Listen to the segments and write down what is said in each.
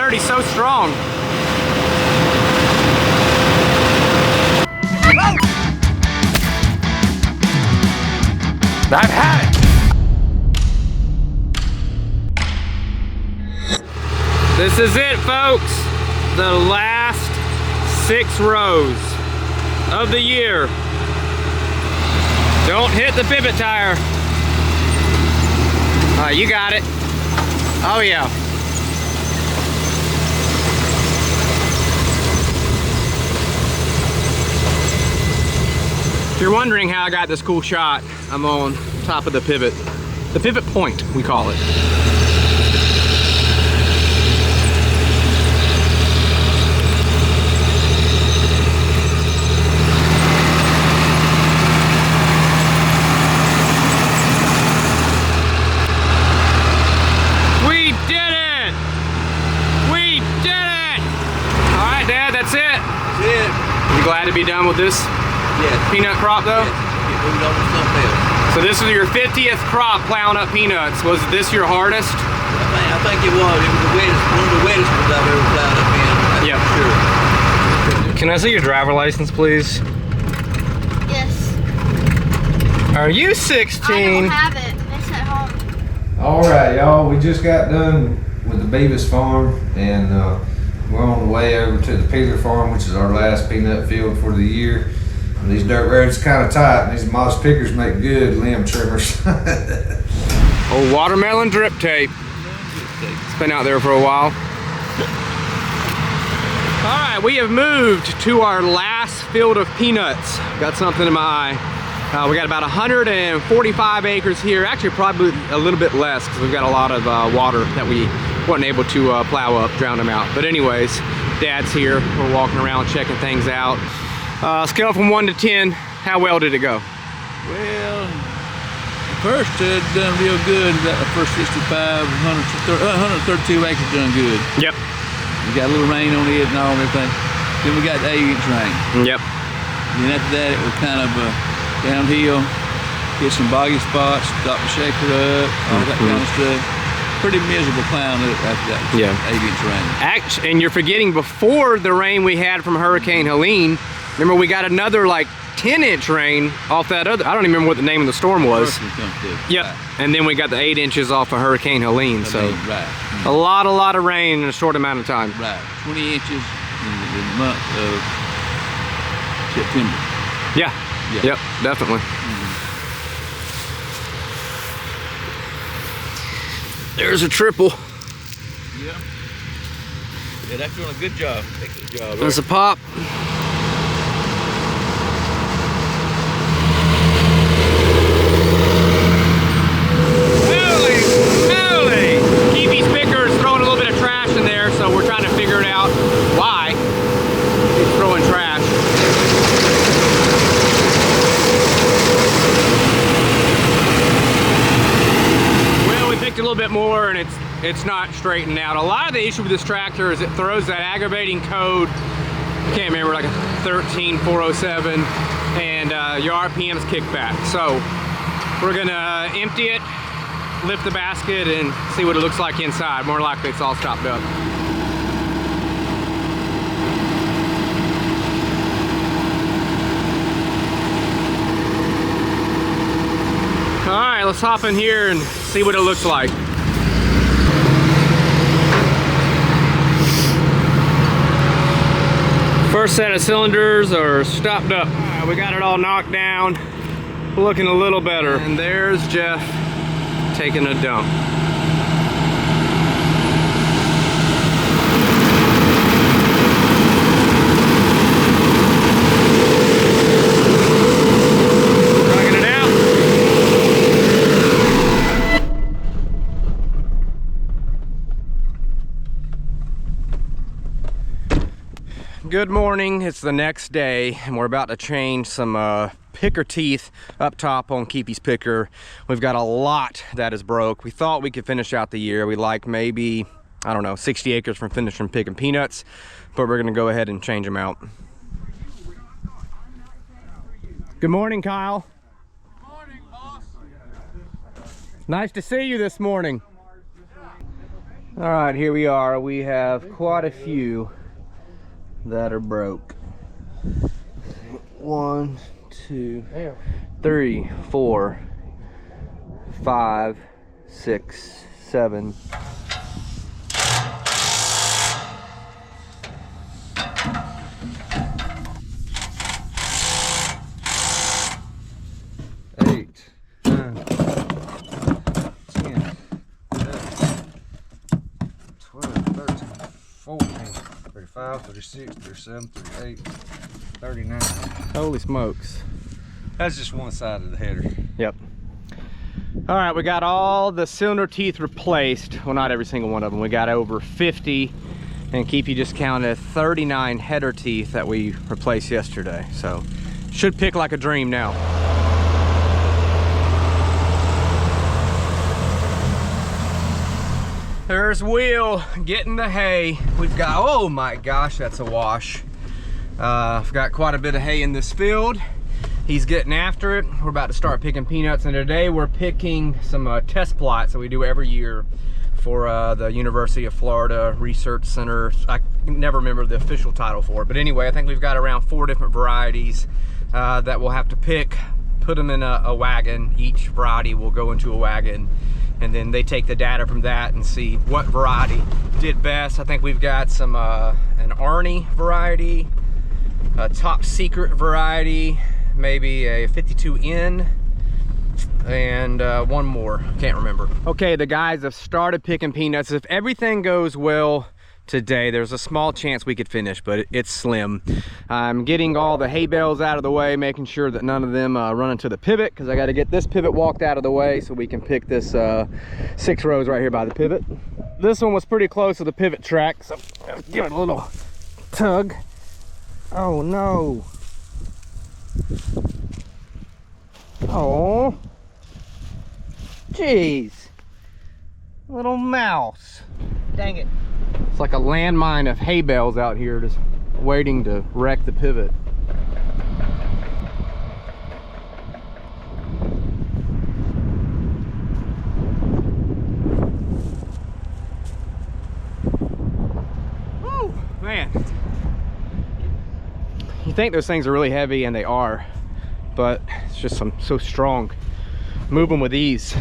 scared, he's so strong. I've had it. This is it, folks. The last 6 rows of the year. Don't hit the pivot tire. All right, you got it. Oh yeah. If you're wondering how I got this cool shot, I'm on top of the pivot point, we call it. We did it! We did it! All right, Dad, that's it. That's it. You glad to be done with this? Yes. Peanut crop though? Yes. Get moved on to something else. So this is your 50th crop plowing up peanuts. Was this your hardest? I think it was. It was the wettest, one of the wettest ones I've ever plowed up in. That's Yep. for sure. Can I see your driver license, please? Yes. Are you I 16? don't have it. It's at home. All right, y'all. We just got done with the Beavis farm, and we're on the way over to the Peeler farm, which is our last peanut field for the year. And these dirt roads kind of tight, and these moss pickers make good limb trimmers. Old watermelon drip tape. It's been out there for a while. All right, we have moved to our last field of peanuts. Got something in my eye. We got about 145 acres here. Actually, probably a little bit less because we've got a lot of water that we weren't able to plow up, drown them out. But anyways, Dad's here. We're walking around checking things out. Scale from 1 to 10, how well did it go? Well, first it done real good. The first 65, 132 acres done good. Yep. We got a little rain on it and all and everything. Then we got the 8-inch rain. Yep. Then after that, it was kind of downhill. Hit some boggy spots, stop the shaker up, all that kind of stuff. Pretty miserable plowing after that 8-inch rain. Actually, and you're forgetting before the rain we had from Hurricane Helene, remember we got another like 10-inch rain off that other, I don't even remember what the name of the storm was. Yep. Right. And then we got the 8 inches off of Hurricane Helene. So right. A lot of rain in a short amount of time. Right. 20 inches in the month of September. Yeah. Yep, definitely. There's a triple. Yeah. Yeah, that's doing a good job. Excellent job. There's a pop. Holy! Keefe's picker is throwing a little bit of trash in there, so we're trying to figure it out why he's throwing trash. A little bit more and it's not straightened out. A lot of the issue with this tractor is it throws that aggravating code, I can't remember, like a 13407, and your RPMs kick back. So we're gonna empty it, lift the basket, and see what it looks like inside. More likely it's all stopped up. All right, let's hop in here and see what it looks like. First set of cylinders are stopped up. All right, we got it all knocked down, looking a little better. And there's Jeff taking a dump. Good morning, it's the next day and we're about to change some picker teeth up top on Keefe's picker. We've got a lot that is broke. We thought we could finish out the year. We like maybe, I don't know, 60 acres from finishing picking peanuts, but we're gonna go ahead and change them out. Good morning, Kyle. Good morning, boss. Nice to see you this morning. All right, here we are. We have quite a few that are broke. 1, 2, 3, 4, 5, 6, 7. 8, 9, 10, 11, 12, 13, 14, 35, 36, 37, 38, 39. Holy smokes. That's just one side of the header. Yep. All right, we got all the cylinder teeth replaced. Well, not every single one of them. We got over 50, and Keefe just counted 39 header teeth that we replaced yesterday. So, should pick like a dream now. There's Will getting the hay. We've got, oh my gosh, that's a wash. I've got quite a bit of hay in this field. He's getting after it. We're about to start picking peanuts, and today we're picking some test plots that we do every year for the University of Florida Research Center. I never remember the official title for it, but anyway, I think we've got around 4 different varieties that we'll have to pick, put them in a wagon. Each variety will go into a wagon, and then they take the data from that and see what variety did best. I think we've got some an Arnie variety, a top secret variety, maybe a 52N, and one more, can't remember. Okay, the guys have started picking peanuts. If everything goes well today, there's a small chance we could finish, but it's slim. I'm getting all the hay bales out of the way, making sure that none of them run into the pivot, because I got to get this pivot walked out of the way so we can pick this 6 rows right here by the pivot. This one was pretty close to the pivot track, so I'll give it a little tug. Oh no. Oh, jeez, little mouse. Dang it. It's like a landmine of hay bales out here just waiting to wreck the pivot. Woo, man. You think those things are really heavy, and they are, but it's just so strong. Move them with ease.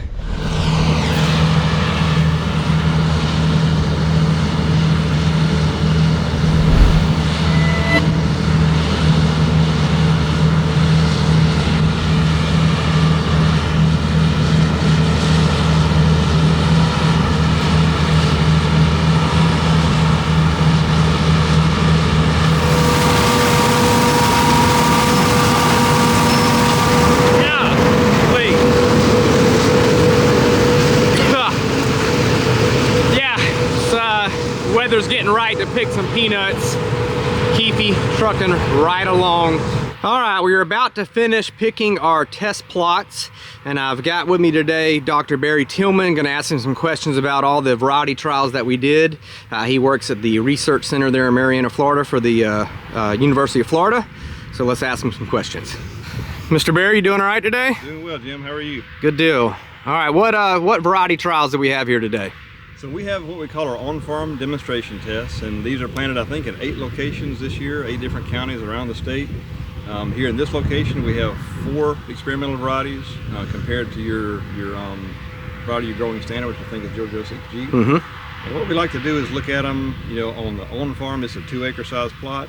Weather's getting right to pick some peanuts. Keefe trucking right along. All right, we're about to finish picking our test plots, and I've got with me today Dr. Barry Tillman. Gonna ask him some questions about all the variety trials that we did. He works at the research center there in Marianna, Florida for the University of Florida. So let's ask him some questions. Mr. Barry, you doing all right today? Doing well, Jim. How are you? Good deal. All right, what variety trials do we have here today? So we have what we call our on-farm demonstration tests, and these are planted, I think, in 8 locations this year, 8 different counties around the state. Here in this location, we have 4 experimental varieties compared to your variety you're growing standard, which I think is JoJo 6G. Mm-hmm. And what we like to do is look at them, you know, on the on-farm. It's a 2-acre size plot,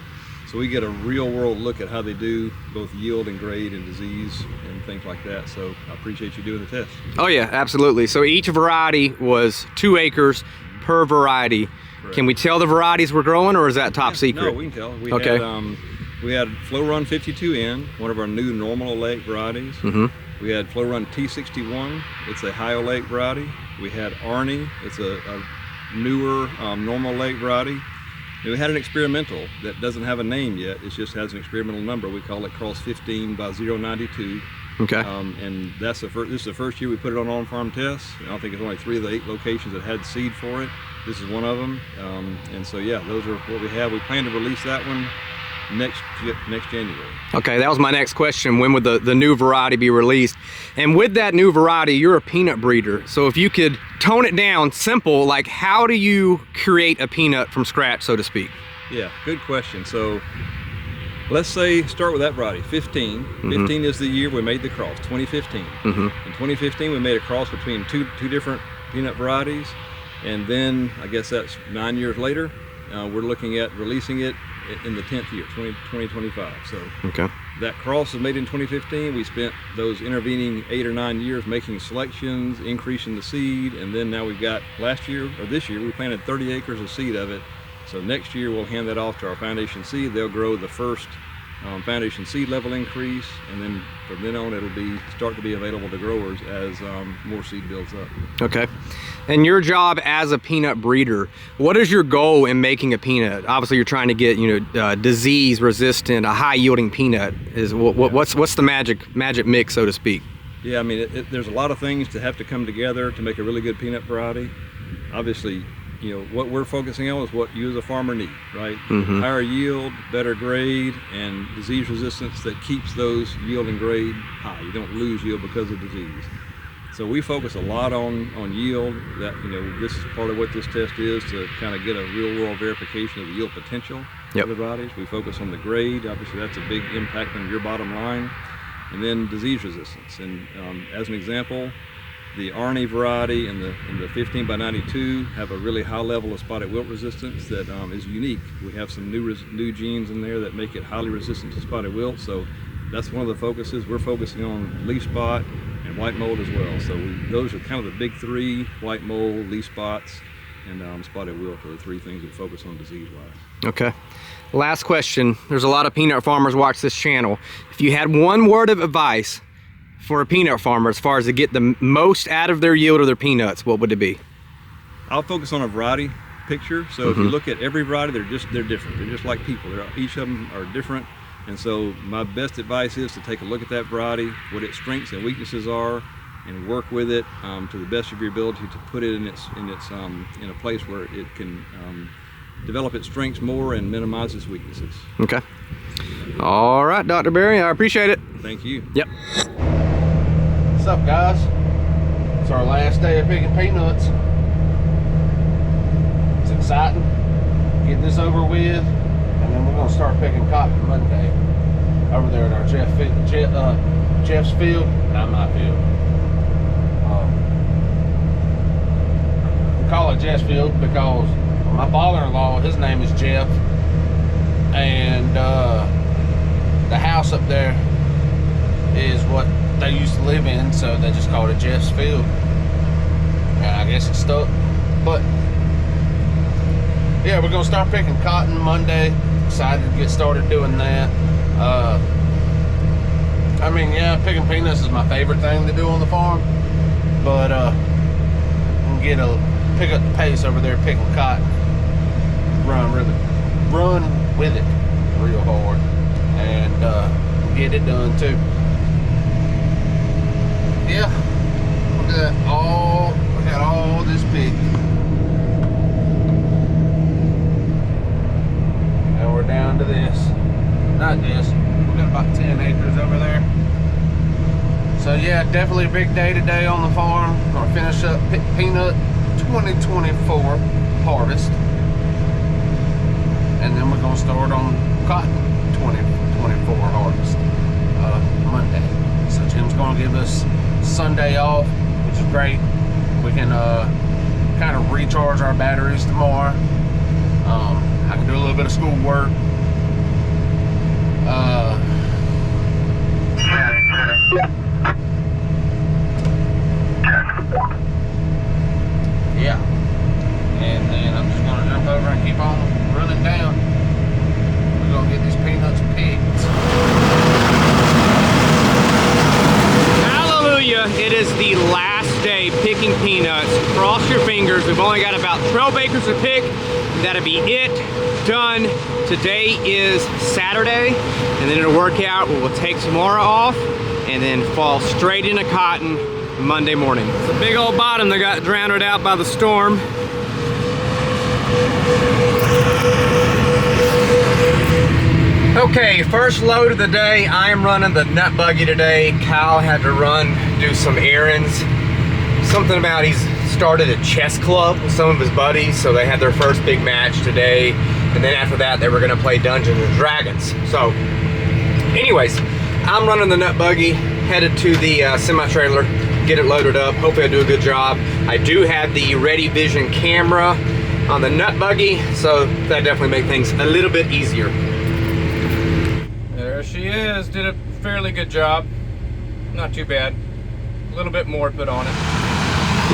so we get a real-world look at how they do, both yield and grade and disease and things like that. So I appreciate you doing the test. Oh yeah, absolutely. So each variety was 2 acres per variety. Correct. Can we tell the varieties we're growing, or is that top secret? No, we can tell. We had Flow Run 52N, one of our new normal oleic varieties. Mm-hmm. We had Flow Run T61, it's a high oleic variety. We had Arnie, it's a newer normal oleic variety. And we had an experimental that doesn't have a name yet. It just has an experimental number. We call it Cross 15 by 092. Okay. And that's this is the first year we put it on on-farm tests. I think it's only 3 of the 8 locations that had seed for it. This is one of them. And so yeah, those are what we have. We plan to release that one next January. Okay, that was my next question. When would the new variety be released? And with that new variety, you're a peanut breeder. So if you could tone it down, simple, like how do you create a peanut from scratch, so to speak? Yeah, good question. So let's say start with that variety, 15. 15 is the year we made the cross, 2015. In 2015, we made a cross between two different peanut varieties. And then I guess that's 9 years later, we're looking at releasing it in the 10th year, 2025. So that cross was made in 2015. We spent those intervening 8 or 9 years making selections, increasing the seed, and then now we've got this year, we planted 30 acres of seed of it. So next year we'll hand that off to our foundation seed. They'll grow the first foundation seed level increase, and then from then on it'll start to be available to growers as more seed builds up. Okay. And your job as a peanut breeder, what is your goal in making a peanut? Obviously you're trying to get, disease resistant, a high yielding peanut. What's the magic mix, so to speak? Yeah, I mean, there's a lot of things that have to come together to make a really good peanut variety. Obviously, what we're focusing on is what you as a farmer need, right? Higher yield, better grade, and disease resistance that keeps those yield and grade high. You don't lose yield because of disease. So we focus a lot on yield. That this is part of what this test is, to kind of get a real world verification of the yield potential of the varieties. We focus on the grade. Obviously that's a big impact on your bottom line. And then disease resistance. And as an example, the RNA variety and the 15x92 have a really high level of spotted wilt resistance that is unique. We have some new genes in there that make it highly resistant to spotted wilt. So that's one of the focuses. We're focusing on leaf spot and white mold as well. So those are kind of the big three: white mold, leaf spots, and spotted wilt are the three things we focus on disease-wise. Okay. Last question. There's a lot of peanut farmers watch this channel. If you had one word of advice for a peanut farmer as far as to get the most out of their yield of their peanuts, what would it be? I'll focus on a variety picture. So if you look at every variety, they're different. They're just like people. Each of them are different. And so my best advice is to take a look at that variety, what its strengths and weaknesses are, and work with it to the best of your ability to put it in a place where it can develop its strengths more and minimize its weaknesses. Okay. All right, Dr. Berry, I appreciate it. Thank you. Yep. What's up, guys? It's our last day of picking peanuts. It's exciting. Get this over with, and then we're gonna start picking cotton Monday over there at our Jeff's field, not my field. We call it Jeff's field because my father-in-law, his name is Jeff, and the house up there is what they used to live in, so they just called it Jeff's field. I guess it stuck. But yeah, we're gonna start picking cotton Monday. Excited to get started doing that. I mean, yeah, picking peanuts is my favorite thing to do on the farm, but we'll pick up the pace over there picking cotton. Run with it real hard, and get it done too. Yeah, we got all this picked. Now we're down to this. Not this. We got about 10 acres over there. So yeah, definitely a big day today on the farm. Gonna finish up peanut 2024 harvest, and then we're gonna start on cotton 2024 harvest Monday. So Jim's gonna give us Sunday off, which is great. We can kind of recharge our batteries tomorrow. I can do a little bit of school work. Yeah, and then I'm just gonna jump over and keep on running down. We're gonna get these peanuts picked. Hallelujah, it is the last day picking peanuts. Cross your fingers. We've only got about 12 acres to pick. That'll be it, done. Today is Saturday, and then it'll work out. We'll take tomorrow off and then fall straight into cotton Monday morning. It's a big old bottom that got drowned out by the storm. Okay, first load of the day. I am running the nut buggy today. Kyle had to do some errands. Something about he's started a chess club with some of his buddies, so they had their first big match today. And then after that, they were gonna play Dungeons and Dragons. So, anyways, I'm running the nut buggy, headed to the semi-trailer, get it loaded up. Hopefully I do a good job. I do have the Ready Vision camera on the nut buggy, so that definitely makes things a little bit easier. There she is, did a fairly good job. Not too bad. A little bit more put on it.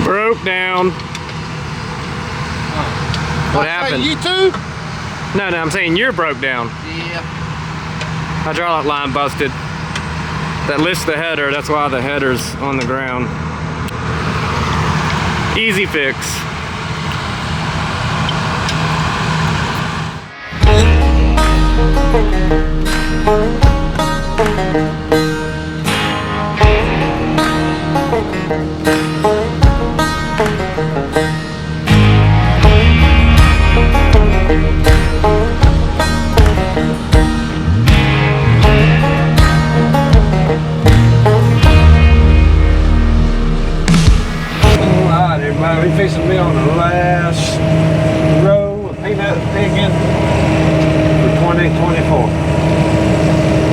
Broke down. What happened? You too? No, I'm saying you're broke down. Yeah. Hydraulic line busted. That lifts the header, that's why the header's on the ground. Easy fix. We fixing to be on the last row of peanut picking for 2024.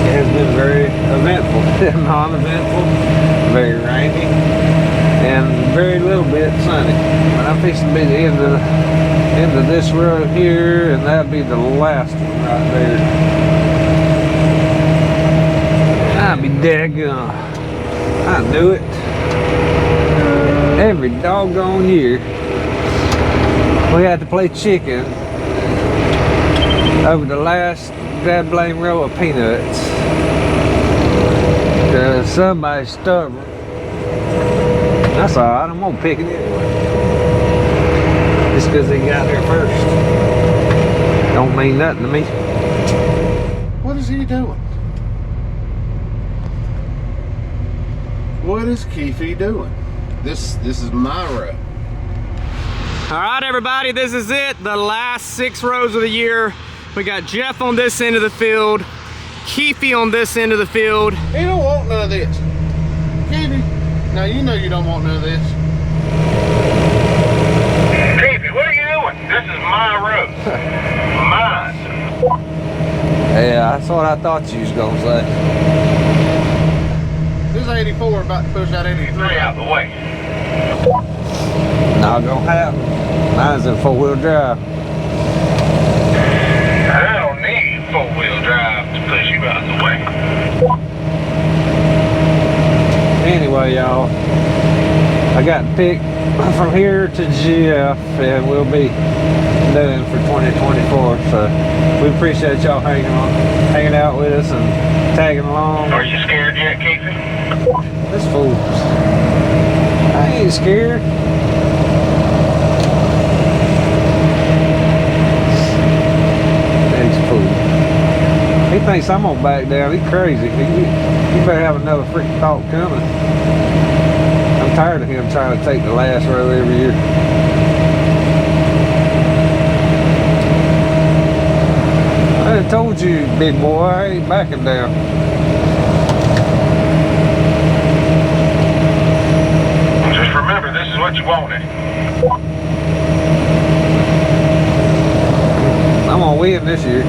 It has been very eventful, non-eventful, very rainy, and very little bit sunny. But I'm fixing to be the end of this row here, and that'll be the last one right there. I'll be daggone. I knew it. Every doggone year we had to play chicken over the last god blame row of peanuts because somebody's stubborn. That's alright, I'm gonna pick it anyway. Just because they got there first don't mean nothing to me. What is he doing? What is Keefe doing? This is my row. All right, everybody, this is it. The last 6 rows of the year. We got Jeff on this end of the field, Keefe on this end of the field. He don't want none of this. Keefe, now you know you don't want none of this. Keefe, what are you doing? This is my row. Mine. Yeah, that's what I thought you was gonna say. This 84 about to push that 83 out the way. Not gonna happen. Mine's in 4-wheel drive. I don't need 4-wheel drive to push you out the way. Anyway, y'all, I got picked from here to Jeff, and we'll be done for 2024. So we appreciate y'all hanging out with us and tagging along. Are you scared yet, Keefe? This fool. I ain't scared. He's a fool. He thinks I'm gonna back down. He's crazy. You better have another freaking thought coming. I'm tired of him trying to take the last row every year. I told you, big boy, I ain't backing down. Just remember, this is what you wanted. I'm gonna win this year.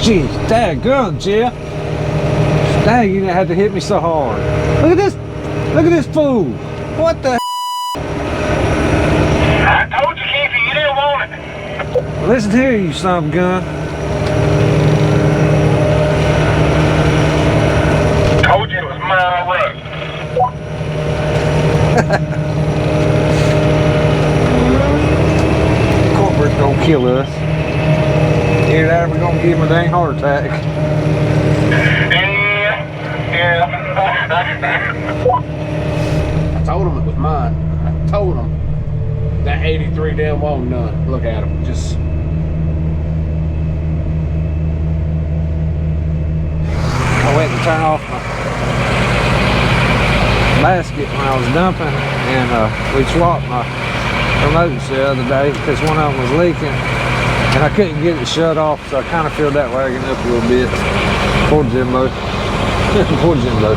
Jeez, daggone, Jeff. Dang, you didn't have to hit me so hard. Look at this. Look at this fool. What the I told you, Keefe, you didn't want it. Listen here, you son of a gun. Told you it was my road. Corporate's gonna kill us. Either that or we're gonna give him a dang heart attack. Yeah. I told him it was mine. I told him that 83 damn wasn't none. Look at him, just. I went to turn off my basket when I was dumping, and we swapped my remotes the other day because one of them was leaking, and I couldn't get it shut off, so I kind of filled that wagon up a little bit. Poor Jimbo. Poor Jimbo.